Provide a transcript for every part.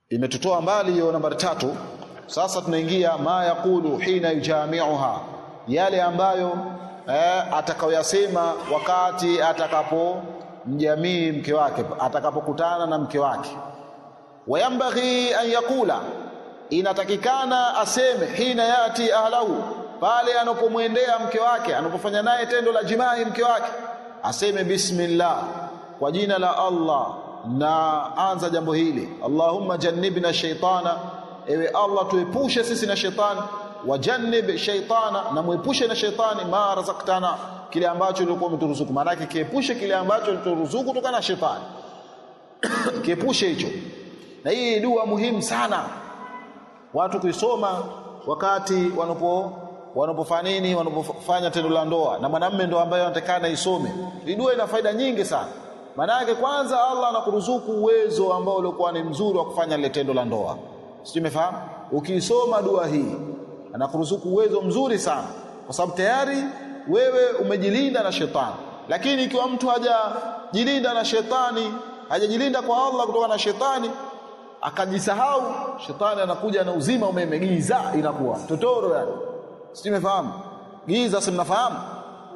Imetutoa mbali hiyo nambari 3. Sasa tunaingia ma yaqulu hina yujami'uha, yale ambayo atakayoyasema wakati atakapomjamii mke wake, atakapokutana na mke wake. Wayambaghi an yaqula, inatakikana aseme hina yati ahlahu, pale anapomwendea mke wake, anapofanya naye tendo la jimai mke wake, aseme bismillah, kwa jina la Allah na anza jambo hili. Allahumma jannibna shaytana, ewe Allah tuepushe sisi na shetani. Wajannib shaytana, na muepushe na shetani. Ma razaktana, kile ambacho ulikuwa umeturuzuku. Maana yake kiepushe kile ambacho ulituruzuku kutokana na shetani. Kiepushe hicho. Na hii dua muhimu sana watu kuisoma wakati wanapofanya nini, wanapofanya tendo la ndoa, na mwanamume ndo ambaye anatakana isome. Hii dua ina faida nyingi sana. Maana yake kwanza Allah anakuruzuku uwezo ambao ulikuwa ni mzuri wa kufanya ile tendo la ndoa. Sio, umefahamu? Ukiisoma dua hii anakuruzuku uwezo mzuri sana, kwa sababu tayari wewe umejilinda na shetani. Lakini ikiwa mtu hajajilinda na shetani, hajajilinda kwa Allah kutoka na shetani, akajisahau, shetani anakuja na uzima umeme, giza inakuwa totoro yani. Sio, umefahamu? Giza, si mnafahamu?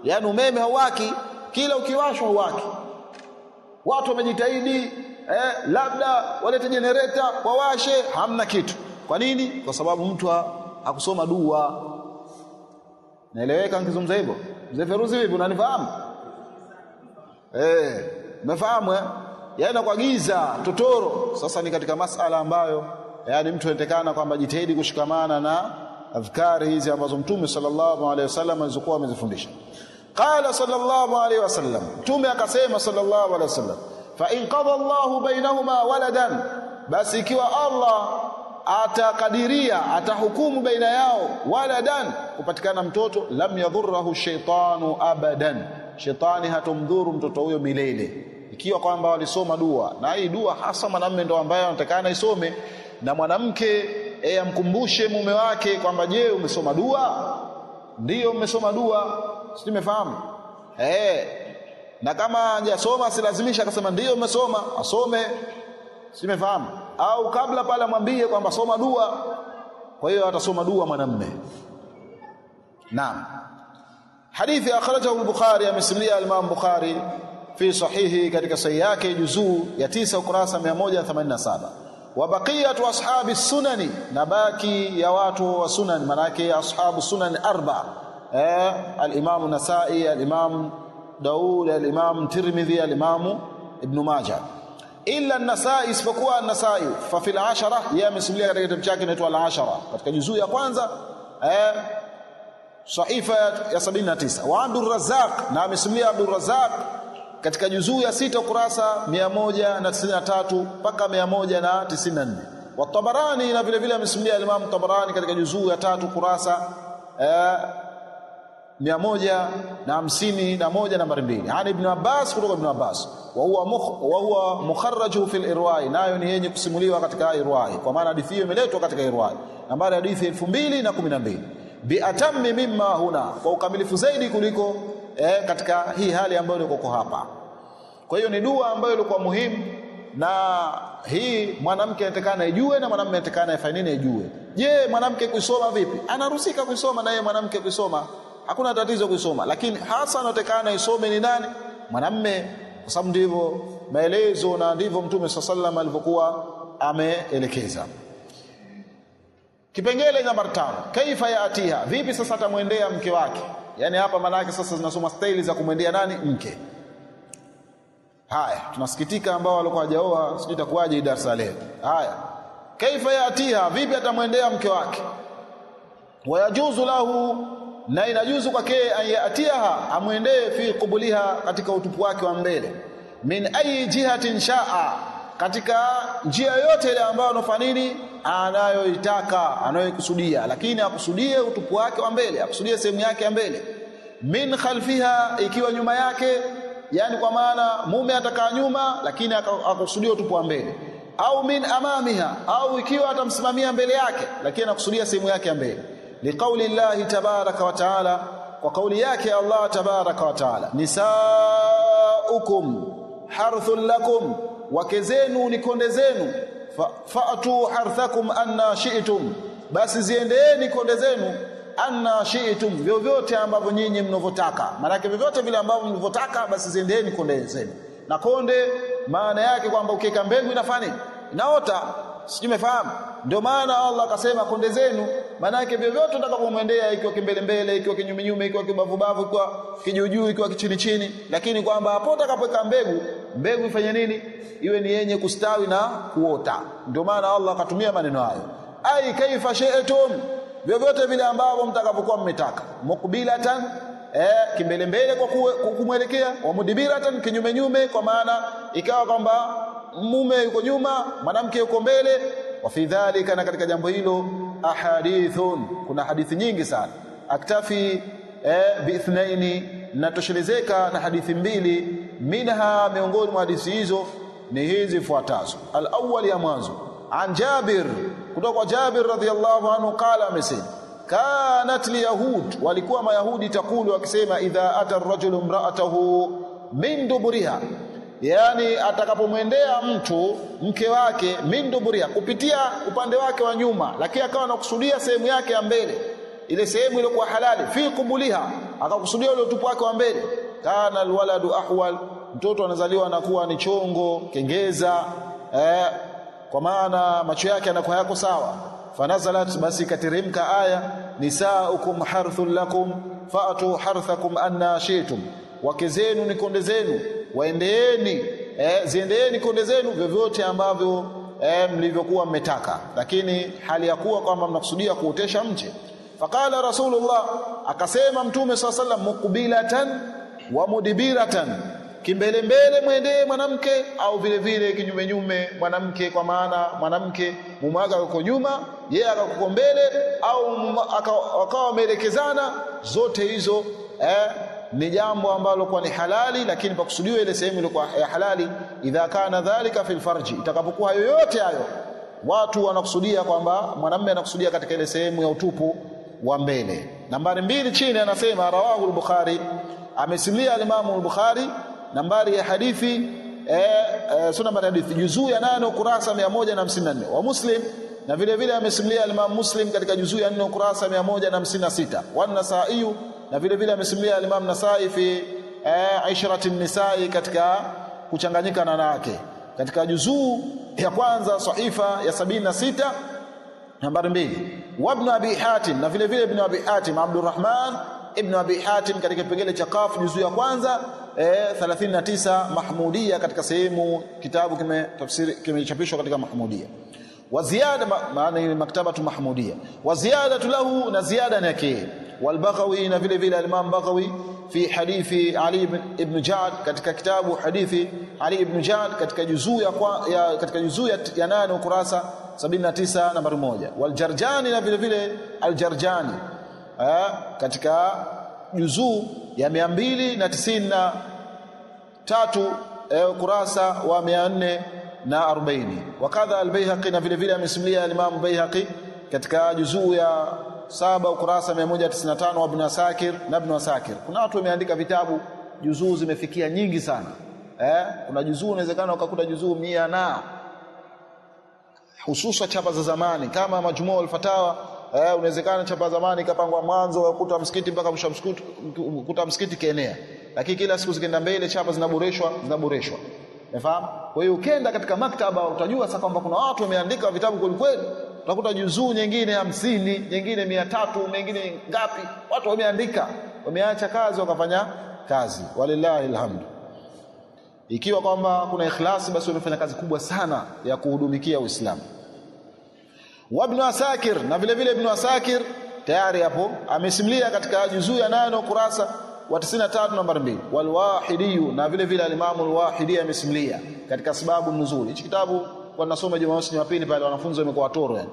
Yani umeme hauwaki, kila ukiwashwa hauwaki. Watu wamejitahidi labda walete generator wawashe, hamna kitu. Kwa nini? Kwa sababu mtu hakusoma dua. Naeleweka nikizungumza hivyo? Mzee Feruzi, vipi, unanifahamu? Umefahamu? Yaani kwa giza totoro. Sasa ni katika masala ambayo yani mtu anatakana kwamba jitahidi kushikamana na adhkari hizi ambazo Mtume sallallahu alaihi wasallam alizokuwa amezifundisha. Qala sallallahu alaihi wasallam, Mtume akasema sallallahu alaihi wasallam, fa in qada Allahu bainahuma waladan, basi ikiwa Allah atakadiria, atahukumu baina yao waladan, kupatikana mtoto, lam yadhurruhu shaytanu abadan, shetani hatomdhuru mtoto huyo milele. Ikiwa kwamba walisoma dua, na hii dua hasa mwanamume ndo ambaye anatakana isome, na mwanamke amkumbushe mume wake kwamba je, umesoma dua? Ndio umesoma dua. Sio, umefahamu? Na kama hajasoma asilazimisha akasema ndio umesoma, asome. Sio, umefahamu? Au kabla pale mwambie kwamba soma dua. Kwa hiyo atasoma dua mwanamume. Naam. Hadithi akhrajahu al-Bukhari, amesimulia al-Imam Bukhari fi sahihi, katika sahihi yake juzuu ya 9 ukurasa 187. Wa baqiyatu ashabi sunani, na baki ya watu wa sunan, manake ashabu sunan 4, al-Imam Nasa'i, al-Imam Daud, al-Imam Tirmidhi, al-Imam Ibn Majah. Illa an-Nasa'i, isipokuwa an-Nasa'i, fa fil 10, yeye amesimulia katika kitabu chake inaitwa al-10, katika juzuu ya kwanza sahifa ya 79. Wa Abdul Razzaq, na amesimulia Abdul Razzaq katika juzuu ya 6 ukurasa 193 mpaka 194. Wa Tabarani, na vile vile amesimulia Imam Tabarani katika juzuu ya 3 kurasa 151 nambari 2. Ani Ibn Abbas, kutoka Ibn Abbas, wa huwa mukharraju fil irwai, nayo ni yenye kusimuliwa katika irwai, kwa maana hadithi hiyo imeletwa katika irwai, nambari hadithi 2012, bi atammi mimma huna, kwa ukamilifu zaidi kuliko katika hii hali ambayo niko hapa. Kwa hiyo ni dua ambayo ilikuwa muhimu, na hii mwanamke anatakana ijue na mwanamume anatakana afanye nini ijue. Je, mwanamke kuisoma vipi? Anaruhusiwa kuisoma, na yeye mwanamke kuisoma, hakuna tatizo kuisoma, lakini hasa anatakana isome ni nani? Mwanamume, kwa sababu ndivyo maelezo na ndivyo Mtume sallallahu alivyokuwa ameelekeza. Kipengele namba 5, kaifa yaatiha, vipi sasa atamwendea mke wake? Yani hapa maana yake sasa zinasoma staili za kumwendea nani? Mke. Haya, tunasikitika ambao walikuwa hajaoa, sijui itakuwaje darasa leo. Haya, kaifa yaatiha, vipi atamwendea mke wake? Wayajuzu lahu, na inajuzu kwake ayatiha, amwendee fi qubuliha, katika utupu wake wa mbele, min ayi jihatin shaa, katika njia yote ile ambayo anafanya nini, anayoitaka, anayokusudia, lakini akusudie utupu wake wa mbele, akusudie sehemu yake ya mbele. Min khalfiha, ikiwa nyuma yake, yani kwa maana mume atakaa nyuma lakini akusudie utupu wa mbele. Au min amamiha, au ikiwa atamsimamia mbele yake lakini anakusudia sehemu yake ya mbele. Liqauli llahi tabaraka wa taala, kwa kauli yake Allah tabaraka wa taala, nisaukum harthun lakum, wake zenu ni konde zenu, fa'atu harthakum anna shi'tum, basi ziendeeni konde zenu anna shi'tum, vyovyote ambavyo nyinyi mnavyotaka. Maana yake vyovyote vile ambavyo mnavyotaka basi ziendeeni konde zenu. Na konde maana yake kwamba ukiweka mbegu inafanya inaota, sijui umefahamu. Ndio maana Allah akasema konde zenu, maana yake vyovyote utakapomwendea, ikiwa kimbele mbele, ikiwa kinyume nyume, ikiwa kibavu bavu, ikiwa kijujuu, ikiwa kichini chini, lakini kwamba hapo utakapoweka mbegu ifanye nini? Iwe ni yenye kustawi na kuota. Ndio maana Allah akatumia maneno hayo, ai kaifa shay'tum, vyovyote vile ambavyo mtakapokuwa mmetaka. Mukbilatan, kimbele mbele kwa kumwelekea, wa mudbiratan, kinyume nyume, kwa maana ikawa kwamba mume yuko nyuma, mwanamke yuko mbele. Wa fi dhalika, na katika jambo hilo, ahadithun, kuna hadithi nyingi sana. Aktafi biithnaini, natoshelezeka na hadithi mbili. Minha, miongoni mwa hadithi hizo ni hizi fuatazo. Al-awwal, ya mwanzo, an Jabir, kutoka kwa Jabir radhiyallahu anhu, qala, amesema kanat liyahud, walikuwa mayahudi, takulu, wakisema idha ata ar-rajulu imra'atahu min duburiha, yani atakapomwendea mtu mke wake, min duburiha, kupitia upande wake wa nyuma, lakini akawa anakusudia sehemu yake ya mbele, ile sehemu iliyokuwa halali, fi qubuliha, akakusudia ile utupu wake wa mbele. Kana alwaladu ahwal, mtoto anazaliwa anakuwa ni chongo, kengeza, kwa maana macho yake yanakuwa yako sawa. Fanazalat, basi kateremka aya, nisaukum harthul lakum fa'atu harthakum anna shi'tum, wake zenu ni konde zenu, waendeeni, ziendeeni konde zenu vyovyote ambavyo mlivyokuwa mmetaka, lakini hali ya kuwa kwamba mnakusudia kuotesha mche. Faqala Rasulullah, akasema Mtume sallallahu alayhi wasallam, muqbilatan wa mudbiratan, kimbele mbele mwendee mwanamke, au vile vile kinyume nyume mwanamke, kwa maana mwanamke mume wake yuko nyuma, yeye akakuko mbele, au wakawa wameelekezana. Zote hizo ni jambo ambalo kwa ni halali, lakini pa kusudiwa ile sehemu iliyokuwa ya halali. Idha kana dhalika fil farji, itakapokuwa yoyote hayo watu wanakusudia kwamba mwanamume anakusudia katika ile sehemu ya utupu wa mbele. Nambari 2 chini anasema rawahu al-Bukhari, amesimulia al-Imam al-Bukhari, nambari ya hadithi sunan hadithi juzuu ya 8 ukurasa 154. Wa Muslim, na vile vile amesimulia al-Imam Muslim katika juzuu ya 4 ukurasa 156. Wa Nasa'i, na vile vile amesimulia al-Imam Nasa'i fi Aishrati an-Nisa'i, katika kuchanganyika na wanawake, katika juzuu ya kwanza sahifa ya 76 nambari 2. Wa Ibn Abi Hatim, na vile vile Ibn Abi Hatim, Abdurrahman Ibn Abi Hatim, katika kipengele cha Qaf juzuu ya kwanza 39 Mahmudia, katika sehemu kitabu kimechapishwa katika Mahmudia. Wa ziyada, maana ni maktabatu Mahmudia. Wa ziyadatu lahu, na ziyada yake. Wal Baghawi, na vile vile al-Imam Baghawi fi hadithi Ali ibn Ja'd, katika kitabu hadithi Ali ibn Ja'd, katika juzuu ya 8 ukurasa 79 nambari 1. Wal Jarjani, na vile vile al-Jarjani katika juzuu ya 293 ukurasa wa 440. Wakadha al-Baihaqi, na vile vile amesimulia al-Imam Baihaqi katika juzuu ya 7 ukurasa 195. Wa Ibn Asakir, na Ibn Asakir. Kuna watu wameandika vitabu, juzuu zimefikia nyingi sana. Kuna juzuu inawezekana ukakuta juzuu 100, na hususa chapa za zamani kama Majmuu al-Fatawa, unawezekana chapa zamani kapangwa mwanzo ukuta msikiti mpaka mwisho ukuta msikiti kienea, lakini kila siku zikienda mbele chapa zinaboreshwa. Unafahamu? Kwa hiyo ukienda katika maktaba utajua sasa kwamba kuna watu wameandika vitabu kweli kweli. Utakuta juzuu nyingine 50, nyingine 300, nyingine ngapi, watu wameandika, wameacha kazi wakafanya kazi. Walillahi alhamdu. Ikiwa kwamba kuna ikhlasi, basi wamefanya kazi kubwa sana ya kuhudumikia Uislamu. Wa Ibn Asakir, na vile vile Ibn Asakir tayari hapo amesimulia katika juzuu ya 8 ukurasa wa 93 nambari 2. Wal Wahidi, na vile vile al-Imam al-Wahidi amesimulia katika sababu nuzuli. Hichi kitabu kwa nasoma Jumamosi Jumapili pale wanafunzi wamekuwa watoro yani,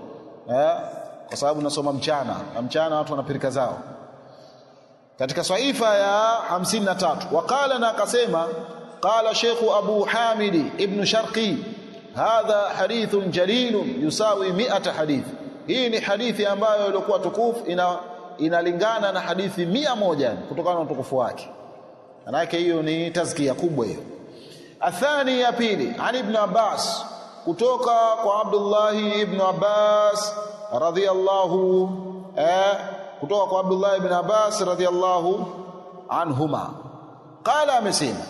kwa sababu nasoma mchana, na mchana watu wanapirika zao. Katika sahifa ya 53 waqala, na akasema qala Sheikh Abu Hamid ibn Sharqi, hadha hadithun jalilun yusawi 100 hadith. Hii ni hadithi ambayo ilikuwa tukufu, inalingana na hadithi 100 kutokana na utukufu wake. Maana yake hiyo ni tazkia kubwa hiyo. Athani, ya pili, an Ibn Abbas, kutoka kwa Abdullah ibn Abbas radhiyallahu kutoka kwa Abdullah ibn Abbas radhiyallahu anhuma qala, amesema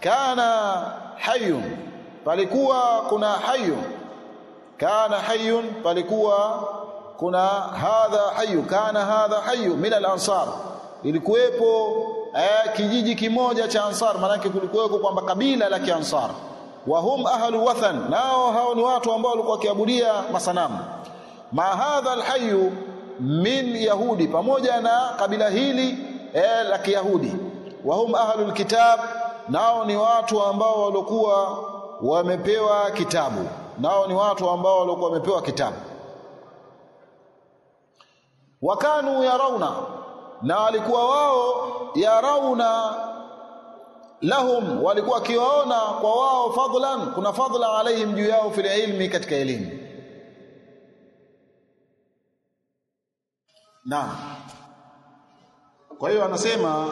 kana hayyun, palikuwa kuna hayyun, kana hayyun, palikuwa kuna hadha hayyu, kana hadha hayyu min al-ansar, ilikuwepo kijiji kimoja cha Ansar, maana yake kulikuwepo kwamba kabila la Kiansar, wa hum ahlu wathan, nao hao ni watu ambao walikuwa wakiabudia masanamu. Ma hadha al-hayyu min yahudi, pamoja na kabila hili la Kiyahudi. Wa hum ahlu al-kitab, nao ni watu ambao walikuwa wamepewa kitabu, nao ni watu ambao walikuwa wamepewa kitabu. Wakanu yarauna, na walikuwa wao yarauna lahum, walikuwa kiwaona kwa wao fadlan, kuna fadla alaihim juu yao fil ilmi, katika elimu. Naam, kwa hiyo anasema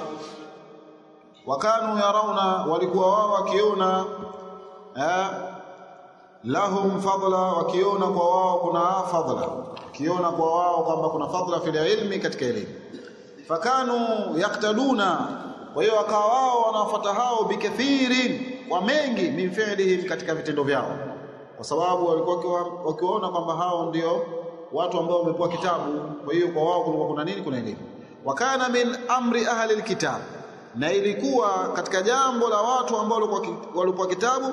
wakanu yarauna, walikuwa wao wakiona lahum fadla, wakiona kwa wao kuna fadla, wakiona kwa wao kwamba kuna fadla fil ilmi, katika elimu. Fakanu yaktaduna, kwa hiyo wakawa wao wanafuata hao bikathirin, kwa mengi, min fi'lihim, katika vitendo vyao, kwa sababu walikuwa wakiona kwamba hao ndio watu ambao wamepewa kitabu. Kwa hiyo kwa wao kulikuwa kuna nini? Kuna elimu. Wakana min amri ahli alkitab, na ilikuwa katika jambo la watu ambao walikuwa kitabu,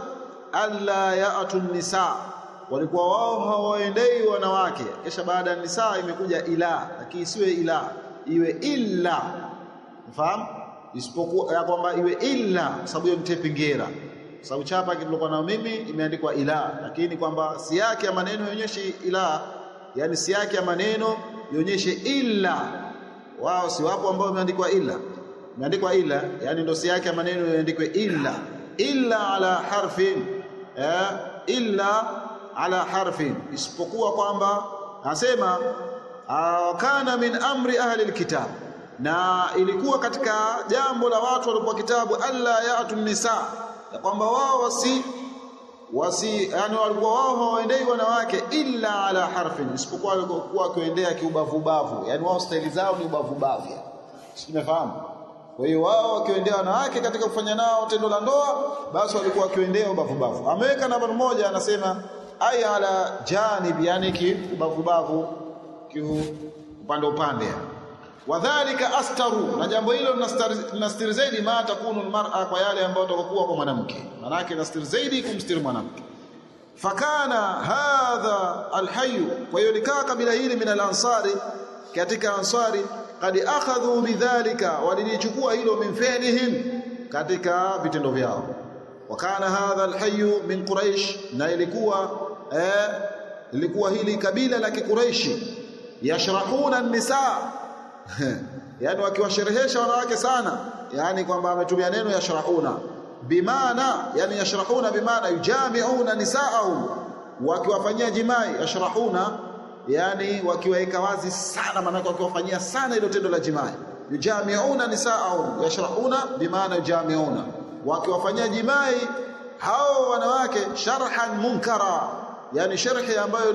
alla ya'tu nisa, walikuwa wao hawaendei wanawake. Kisha baada ya nisa imekuja ila, lakini isiwe ila, iwe illa, unafahamu, isipokuwa ya kwamba iwe illa, sababu hiyo mtepingera, sababu chapa kilikuwa na mimi imeandikwa ila, lakini kwamba si yake ya maneno ionyeshe ila, yani si yake ya maneno ionyeshe illa. Wao si wapo ambao imeandikwa illa, imeandikwa illa, yani ndio si yake ya maneno iandikwe illa ala harfin, illa ala harfin, isipokuwa kwamba anasema kana min amri ahli alkitab, na ilikuwa katika jambo la watu waliokuwa kitabu, alla ya'tu nisa, ya kwamba wao yani walikuwa wao hawaendei wanawake illa ala harfin, isipokuwa walikuwa kuendea kiubavu, yani wao staili zao ni ubavu, simefahamu. Kwa hiyo wao wakiendea wanawake katika kufanya nao tendo la ndoa, basi walikuwa wakiendea ubavu. Ameweka namba moja, anasema ay ala janib, yani kiubavu, upande. Wadhālika astaru, na jambo hilo linastiri zaidi ma takunu almar'a, kwa yale ambayo atakokuwa kwa mwanamke, maana yake linastiri zaidi kumstiri mwanamke. Fakana hadha alhayy, kwa hiyo likaa kabila hili min alansari, katika ansari, qad akhadhu bidhalika, walilichukua hilo min fi'lihim, katika vitendo vyao. Wakana hadha alhayy min quraish, na ilikuwa hili kabila la Quraishi, yashrahuna an-nisa yani wakiwasherehesha wanawake sana, yani kwamba ametumia neno yashrahuna bimaana, yani yashrahuna bimaana yujami'una nisaahum, wakiwafanyia jimai. Yashrahuna yani wakiwaeka wazi sana, maana wakiwafanyia sana hilo tendo la jimai. Yujami'una nisaahum, yashrahuna bimaana yujami'una, wakiwafanyia jimai hao wanawake, sharhan munkara, yani sharhi ambayo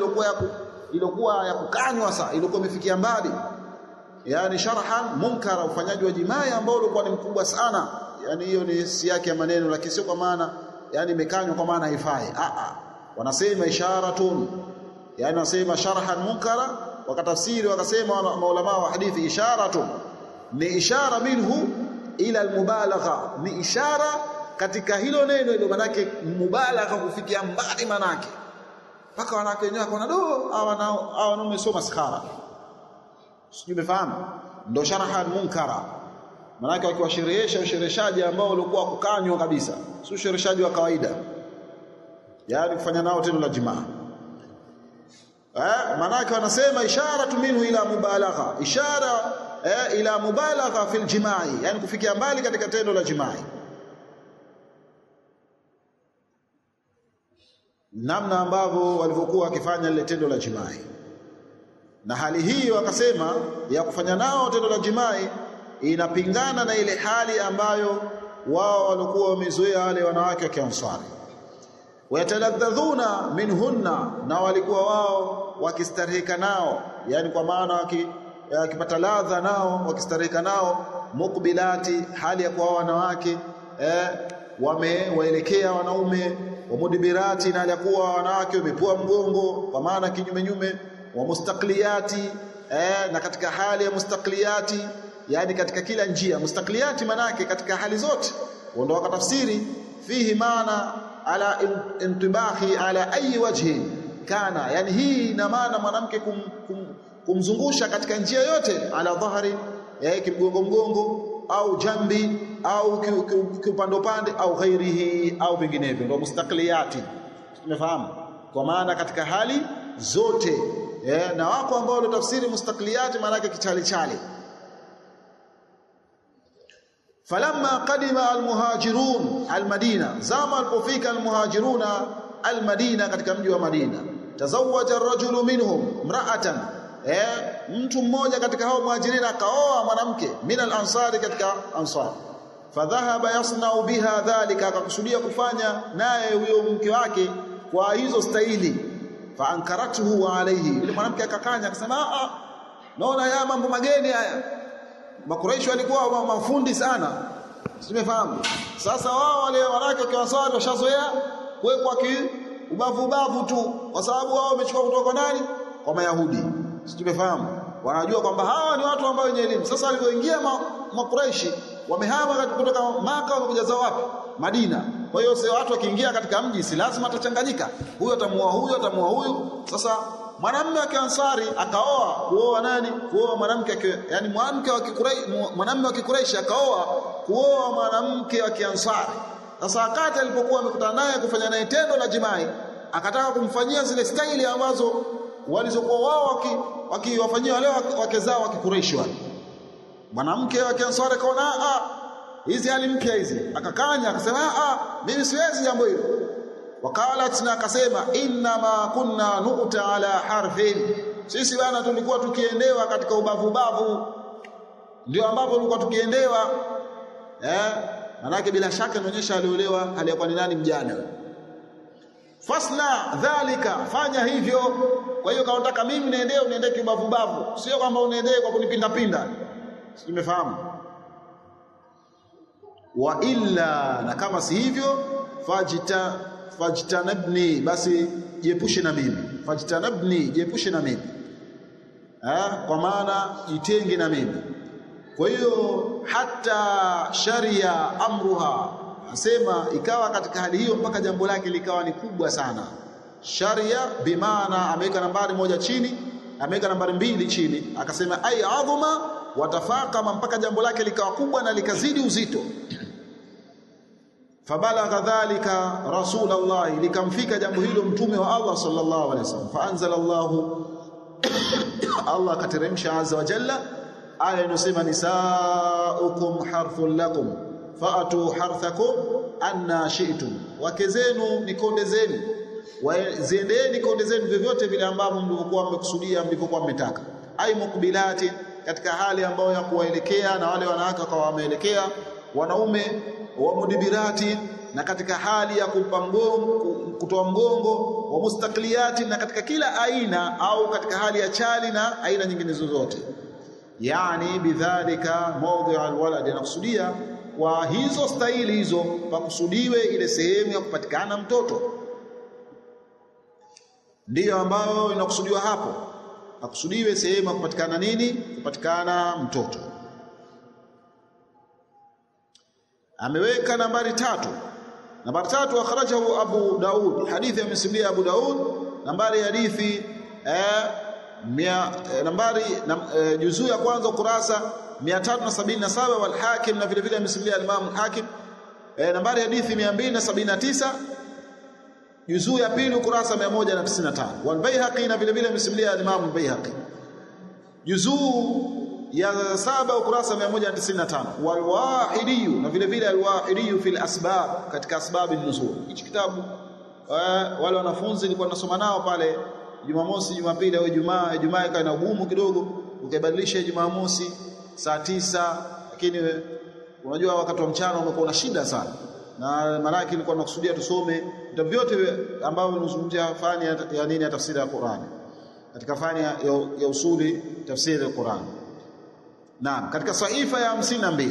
ilikuwa ya kukanywa, saa ilikuwa imefikia mbali, yani sharhan munkara, ufanyaji wa jimai ambao ulikuwa ni mkubwa sana. Yani hiyo ni si yake ya maneno, lakini sio kwa maana yani imekanywa kwa maana haifai. Wanasema isharatun, yani wanasema sharhan munkara, wakatafsiri wakasema maulama wa hadithi, isharatun ni ishara minhu ila almubalagha, ni ishara katika hilo neno hilo, manake mubalagha, kufikia mbali, manake mpaka wanawake wenyewe kwa nado hawa wamesoma sikhara, sijui umefahamu, ndio sharhan munkara, manake wakiwasherehesha ushereheshaji ambao ulikuwa kukanywa kabisa, sio ushereheshaji wa kawaida, yani kufanya nao tendo la jimaa. Manake wanasema isharatu minhu ila mubalagha, ishara ila mubalagha fil jimai, yani kufikia mbali katika tendo la jimai, namna ambavyo walivyokuwa wakifanya lile tendo la jimai. Na hali hii wakasema ya kufanya nao tendo la jimai inapingana na ile hali ambayo wao walikuwa wamezoea wale wanawake wa Kiansari. Wayataladdhuna minhunna, na walikuwa wao wakistareheka nao, yani kwa maana wakipata ladha nao, wakistareheka nao. Mukbilati, hali ya kuwa wanawake wamewaelekea wanaume. Wa mudbirati, na hali ya kuwa wanawake wamepua mgongo, kwa maana kinyume nyume. Wa mustaqliyati, na katika hali ya mustaqliyati, yani katika kila njia. Mustaqliyati manake katika hali zote, ndio wakatafsiri fihi maana ala intibahi ala ayi wajhi kana, yani hii ina maana mwanamke kumzungusha katika njia yote, ala dhahari, kimgongo au jambi au kiupande au ghairihi au vinginevyo, ndio mustaqliyati. Tumefahamu kwa maana katika hali zote. Na wako ambao ndio tafsiri mustaqliyati maana yake kichali chali. Falamma qadima almuhajirun almadina, zama alipofika almuhajiruna almadina, katika mji wa Madina. Tazawaja arrajulu minhum imra'atan, mtu mmoja katika hao muhajirina akaoa mwanamke min alansari, katika ansar. Fadhahaba yasna'u biha dhalika, akakusudia kufanya naye huyo mke wake kwa hizo staili. Faankaratuhu alayhi, yule mwanamke akakanya akasema, naona haya mambo mageni haya. Makuraish walikuwa mafundi sana, simefahamu. Sasa wao wale wanawake kwa Ansari washazoea kuwekwa ubavu tu, kwa sababu wao wamechukua kutoka nani? Kwa Mayahudi. Simefahamu, wanajua kwamba hawa ni watu ambao wenye elimu. Sasa walipoingia Makuraishi wamehama kutoka Maka, wamekuja za wapi? Madina. Kwa hiyo sio watu wakiingia katika mji si lazima atachanganyika, huyo atamuoa huyo, atamuoa huyo. Sasa mwanamume wa Kiansari akaoa kuoa nani? Kuoa mwanamke, yani mwanamke wa Kikuraishi, mwanamume wa Kikuraishi akaoa kuoa mwanamke wa Kiansari. Sasa wakati alipokuwa amekutana naye kufanya naye tendo la jimai, akataka kumfanyia zile staili ambazo walizokuwa wao wakiwafanyia wale wake zao wa Kikuraishi wale. Mwanamke wa Kiansari kaona hizi hali mpya hizi, akakanya akasema mimi siwezi jambo hilo. Wakalat, na akasema inna ma kunna nu'ta ala harfin, sisi bana tulikuwa tukiendewa katika ubavu, ndio ambapo tulikuwa tukiendewa. Manake bila shaka inaonyesha aliolewa aliyekuwa ni nani? Mjane. Fasna dhalika, fanya hivyo. Kwa hiyo kaonataka mimi niendee kiubavu, sio kwamba unaendee kwa kunipinda. Simefahamu. Wa illa, na kama si hivyo, fajtanabni, basi jiepushe na mimi. Fajtanabni, jiepushe na mimi, kwa maana jitenge na mimi. Kwa hiyo hata sharia amruha, asema ikawa katika hali hiyo mpaka jambo lake likawa ni kubwa sana. Sharia bimaana ameweka nambari moja chini, ameweka nambari 2 chini, akasema ay adhuma watafaqama, mpaka jambo lake likawa kubwa na likazidi uzito. Fabalagha dhalika rasulullah, likamfika jambo hilo mtume wa Allah sallallahu alaihi wasallam. Faanzala Allah kateremsha azza wa jalla aya inasema nisaukum harthun lakum faatu harthakum anna shi'tum, wake zenu ni konde zenu, ziendeeni konde zenu vyovyote vile ambavyo mlivyokuwa mmekusudia, mlivyokuwa mmetaka. Ai mukbilati, katika hali ambayo ya kuwaelekea, na wale wanawake wakawa wameelekea wanaume. Wa mudibirati, na katika hali ya kumpa mgongo, kutoa mgongo. Wa mustaqliyati, na katika kila aina au katika hali ya chali na aina nyingine zozote. Yani bidhalika mawdhi'u alwalad, anakusudia kwa hizo staili hizo pakusudiwe ile sehemu ya kupatikana mtoto, ndiyo ambayo inakusudiwa hapo. Akusudiwe sehemu ya kupatikana nini? Kupatikana mtoto. Ameweka nambari 3. Nambari 3 akhrajahu Abu Daud, hadithi amesimulia Abu Daud, nambari hadithi nambari juzuu ya kwanza ukurasa 377, wal Hakim, na vile vile amesimulia Imam al-Hakim, nambari hadithi 279, juzuu ya pili ukurasa 195, wal Baihaqi, na vile vile amesimulia Imam al-Baihaqi, juzuu ya 7 ukurasa 195, wal Wahidi, na vile vile al-Wahidi fil asbab, katika asbab an-nuzul. Hichi kitabu wale wanafunzi nilikuwa nasoma nao pale Jumamosi, Jumapili au Ijumaa ikawa na ugumu kidogo, ukibadilisha Jumamosi saa 9, lakini unajua wakati wa mchana umekuwa na shida sana. na malaki ilikuwa nakusudia tusome vitabu vyote ambavyo vinazungumzia fani ya nini ya tafsiri ya Qur'an, katika fani ya usuli tafsiri ya Qur'an. Naam, katika sahifa ya 52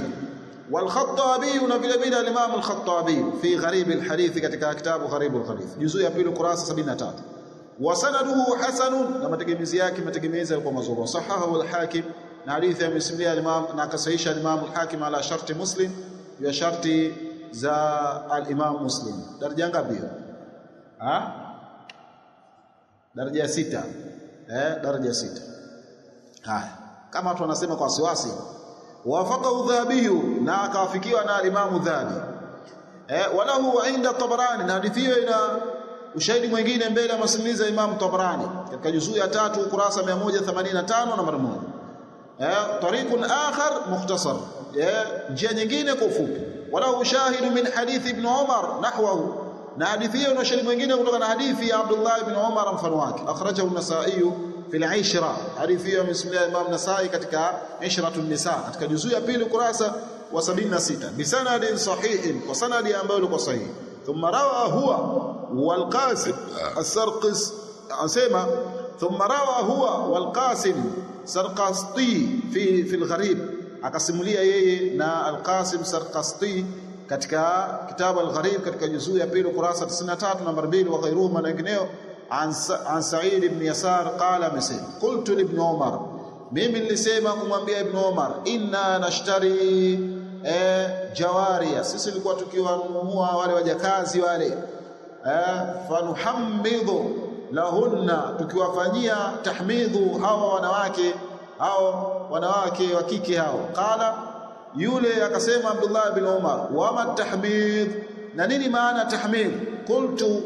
والخطابي وفي vile الامام الخطابي في غريب الحديث katika kitabu غريب الحديث juzuu ya pili kurasa 73 wasanaduhu hasan na mategemezi yake mategemezi yalikuwa mazuri sahahu al-Hakim na hadithi amesimulia al-Imam na akasahisha al-Imam al-Hakim ala sharti Muslim ya sharti za al-Imam Muslim. Daraja ngapi hiyo? Daraja 6. Daraja 6. Haya, kama watu wanasema kwa wasiwasi wafaqahu Dhahabi na akawafikiwa na al-Imam Dhahabi walahu inda Tabarani na hadithi hiyo ina ushahidi mwingine mbele ya masimulizi ya Imam Tabarani katika juzuu ya 3 kurasa 185 namba 1 tariqun akhar mukhtasar njia nyingine kwa ufupi walahu shahidu min hadithi ibn Umar nahwahu na hadithi hiyo ina ushahidi mwingine kutoka na hadithi ya Abdullah ibn Umar mfano wake akhrajahu an-Nasa'i في العشرة hadithi hiyo amesimulia Imam Nasai katika Ishratun Nisa katika juzuu ya 2 kurasa wa 76 bisanadin sahihin wa sanadi ambayo iko sahihi thumma rawa huwa wal Qasim as-Sarqis asema thumma rawa huwa wal Qasim Sarqasti fi al-Gharib akasimulia yeye na al-Qasim Sarqasti katika kitabu al-Gharib katika juzuu ya 2 kurasa 93 namba 2 wa ghairuhuma na wengineo عن سعيد بن يسار قال مثل قلت لابن عمر mimi nilisema kumwambia ibn Umar inna nashtari jawariya sisi tulikuwa tukiwanunua wale wajakazi wale fanuhammidhu lahunna tukiwafanyia tahmidhu hawa wanawake wa kike hao qala yule akasema Abdullah ibn Umar wama tahmidh na nini maana tahmidh qultu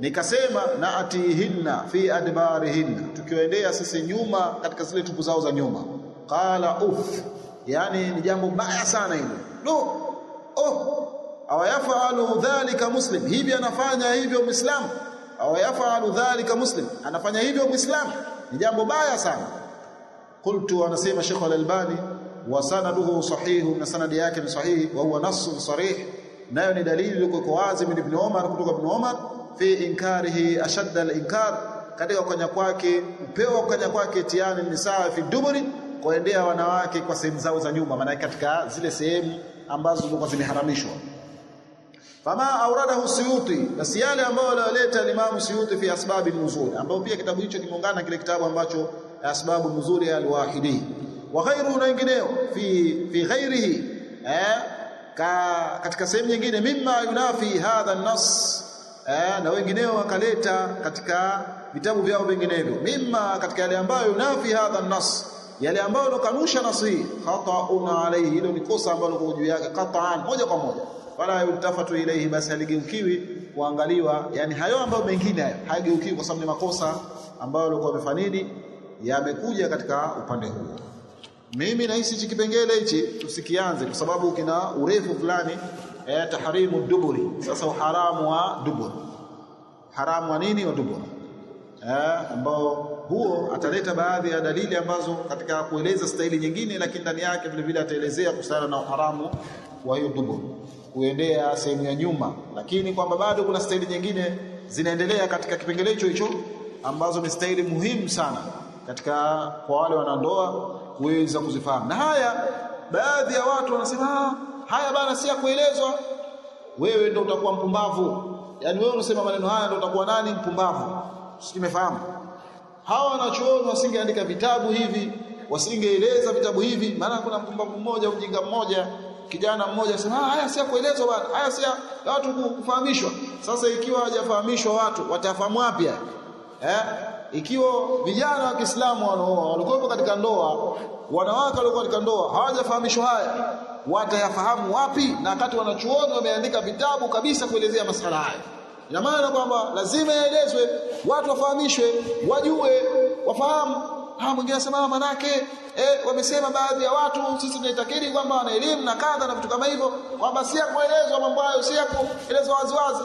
nikasema naatihinna fi adbarihinna tukiwaendea sisi nyuma katika zile tupu zao za nyuma qala yani ni jambo baya sana hilo awayafalu dhalika muslim hivi anafanya hivyo muislam awayafalu dhalika muslim anafanya hivyo muislam ni jambo baya sana qultu anasema Sheikh Al-Albani wa sanaduhu sahih na sanadi yake ni sahihi wa huwa nassun sarih nayo ni dalili iko wazi min ibn Umar kutoka ibn Umar fi inkarihi ashadda al-inkar katika kufanya kwake upewa kufanya kwake tiani ni sawa fi duburi kuendea wanawake kwa sehemu zao za nyuma maana katika zile sehemu ambazo zilikuwa zimeharamishwa fama auradahu Suyuti na yale ambayo alileta Imam Suyuti fi asbabi nuzul ambao pia kitabu hicho kimeungana kile kitabu ambacho asbabu nuzul ya al-Wahidi wa ghairu na wengineo fi ghairihi katika sehemu nyingine mimma yunafi hadha an-nas na wengineo wakaleta katika vitabu vyao vinginevyo mimma katika yale ambayo yunafi hadha an-nas yale ambayo lokanusha nasi khata'una alayhi hilo ni kosa ambalo kwa juu yake qat'an moja kwa moja wala yultafatu ilayhi basi haligeukiwi kuangaliwa yani hayo ambayo mengine hayageukiwi kwa sababu ni makosa ambayo walikuwa wamefanidi yamekuja katika upande huo. Mimi nahisi hichi kipengele hichi tusikianze kwa sababu kina urefu fulani tahrimu duburi sasa uharamu wa dubur haramu wa nini wa dubur ambao huo ataleta baadhi ya dalili ambazo katika kueleza staili nyingine lakini ndani yake vile vile ataelezea kuhusiana na uharamu wa hiyo dubur kuendea sehemu ya nyuma lakini kwamba bado kuna staili nyingine zinaendelea katika kipengele hicho ambazo ni staili muhimu sana katika kwa wale wanandoa kuweza kuzifahamu na haya baadhi ya watu wanasema haya bana si ya kuelezwa wewe ndio utakuwa mpumbavu yani wewe unasema maneno haya ndio utakuwa nani mpumbavu simefahamu hawa wanachuoni wasingeandika vitabu hivi wasingeeleza vitabu hivi maana kuna mpumbavu mmoja ujinga mmoja kijana mmoja anasema haya si ya kuelezwa bana haya si ya watu kufahamishwa sasa ikiwa hawajafahamishwa watu watafahamu wapi ikiwa vijana wa Kiislamu walikuwa katika ndoa wanawake walikuwa katika ndoa hawajafahamishwa haya watayafahamu wapi na wakati wanachuoni wameandika vitabu kabisa kuelezea masuala haya ina maana kwamba lazima yaelezwe watu wafahamishwe wajue wafahamu mwingine anasema manake wamesema baadhi ya watu sisi tunaitakiri kwamba wana elimu na kadha na vitu kama hivyo kwamba si ya kuelezwa mambo hayo si ya kuelezwa waziwazi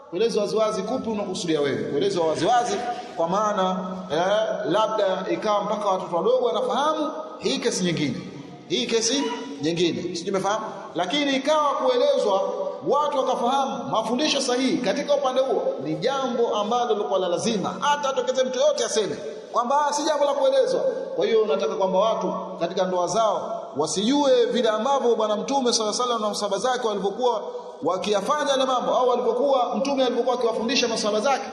kuelezwa waziwazi kupi unakusudia wewe kuelezwa waziwazi kwa maana labda ikawa mpaka watoto wadogo wanafahamu hii kesi nyingine sijui umefahamu lakini ikawa kuelezwa watu wakafahamu mafundisho sahihi katika upande huo, ni jambo ambalo lilikuwa la lazima, hata atokeze mtu yote aseme kwamba si jambo la kuelezwa. Kwa hiyo nataka kwamba watu katika ndoa zao wasijue vile ambavyo bwana Mtume sallallahu alaihi wasallam na masahaba zake walivyokuwa wakiyafanya na mambo, au walivyokuwa Mtume alivyokuwa akiwafundisha masahaba zake.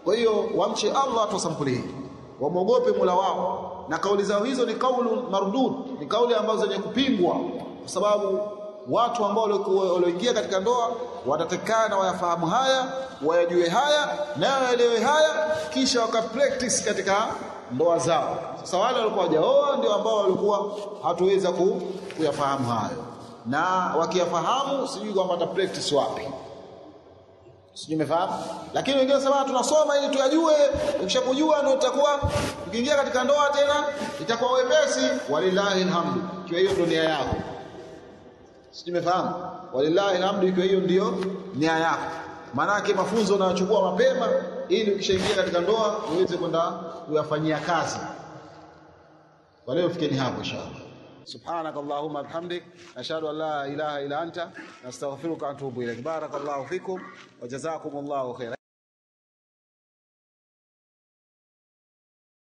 Kwa hiyo wamche Allah tuwasampuli, wamuogope Mola wao, na kauli zao hizo ni kaulu mardud, ni kauli ambazo zenye kupingwa, kwa sababu watu ambao walioingia katika ndoa watatekana wayafahamu haya, wayajue haya na waelewe haya, kisha wakapractice katika ndoa zao. Sasa wale walikuwa hawajaoa ndio ambao walikuwa hatuweza kuyafahamu hayo, na wakiyafahamu sijui kwamba wata practice wapi, sijui umefahamu. Lakini wengine wanasema tunasoma ili tuyajue, ukishakujua ndio utakuwa ukiingia katika ndoa tena itakuwa wepesi. Walillahi alhamdu, kwa hiyo ndio nia yako, sijui umefahamu. Walillahi alhamdu, kwa hiyo ndio nia yako. Maana yake mafunzo unayochukua mapema ili ukishaingia katika ndoa uweze kwenda kuyafanyia kazi. Kwa leo fikeni hapo inshallah. Subhanakallahumma bihamdik, ashhadu an la ilaha illa anta, nastaghfiruka wa atubu ilaik. Barakallahu fikum wa jazakumullahu khairan.